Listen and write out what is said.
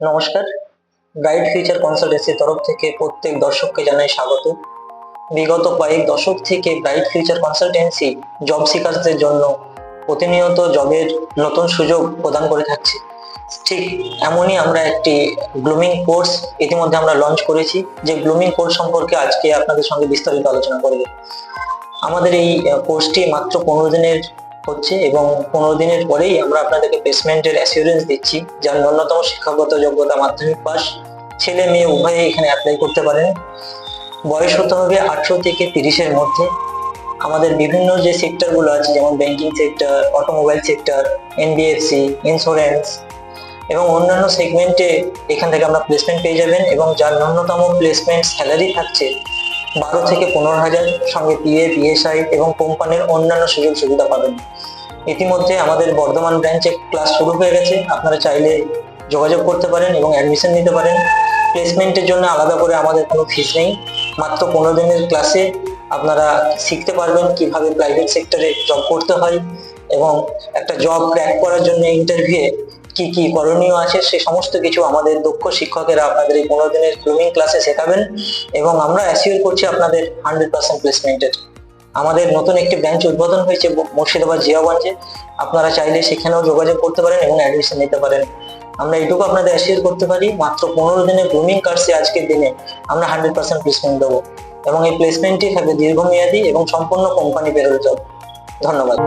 নমস্কার। Bright future কনসালটেন্সির তরফ থেকে প্রত্যেক দর্শককে জানাই স্বাগত। বিগত কয়েক দশক থেকে ব্রাইট ফিউচার কনসালটেন্সি জব সিকারদের জন্য প্রতিনিয়ত জবের নতুন সুযোগ প্রদান করে থাকছে। ঠিক এমনই আমরা একটি ব্লুমিং কোর্স ইতিমধ্যে আমরা লঞ্চ করেছি, যে ব্লুমিং কোর্স সম্পর্কে আজকে আপনাদের সঙ্গে বিস্তারিত আলোচনা করব। আমাদের এই কোর্সটি মাত্র 15 দিনের হচ্ছে এবং 15 দিনের পরেই আমরা আপনাদেরকে প্লেসমেন্টের অ্যাসিওরেন্স দিচ্ছি, যার ন্যূনতম শিক্ষাগত যোগ্যতা মাধ্যমিক পাস। ছেলে মেয়ে উভয়ে এখানে অ্যাপ্লাই করতে পারেন। বয়স হতে হবে 18 থেকে 30-এর মধ্যে। আমাদের বিভিন্ন যে সেক্টরগুলো আছে, যেমন banking sector, automobile sector, NBFC, insurance এবং অন্যান্য সেগমেন্টে এখান থেকে আমরা প্লেসমেন্ট পেয়ে যাবেন, এবং যার ন্যূনতম প্লেসমেন্ট স্যালারি থাকছে 12 থেকে 15,000, সঙ্গে পিএ, পিএসআই এবং কোম্পানির অন্যান্য সুযোগ সুবিধা পাবেন। ইতিমধ্যে আমাদের বর্ধমান ব্রাঞ্চে ক্লাস শুরু হয়ে গেছে, আপনারা চাইলে যোগাযোগ করতে পারেন এবং অ্যাডমিশন নিতে পারেন। প্লেসমেন্টের জন্য আলাদা করে আমাদের কোনো ফিস নেই। মাত্র 15 দিনের ক্লাসে আপনারা শিখতে পারবেন কিভাবে প্রাইভেট সেক্টরে জব করতে হয়, এবং একটা জব ক্র্যাক করার জন্য ইন্টারভিউয়ে কি কি করণীয় আছে সে সমস্ত কিছু আমাদের দক্ষ শিক্ষকেরা আপনাদের এই 15 দিনের গ্রুমিং ক্লাসে শেখাবেন, এবং আমরা অ্যাসিওর করছি আপনাদের 100% প্লেসমেন্টের। আমাদের নতুন একটি ব্রাঞ্চ উদ্বোধন হয়েছে মুর্শিদাবাদ জিয়াগঞ্জে। আপনারা চাইলে সেখানেও যোগাযোগ করতে পারেন এবং অ্যাডমিশন নিতে পারেন। আমরা এটুকু আপনাদের অ্যাসিওর করতে পারি, মাত্র 15 দিনের গ্রুমিং কোর্সে আজকের দিনে আমরা 100% প্লেসমেন্ট দেবো, এবং এই প্লেসমেন্টটি থাকবে দীর্ঘমেয়াদী এবং সম্পূর্ণ কোম্পানি পেরোল জব। ধন্যবাদ।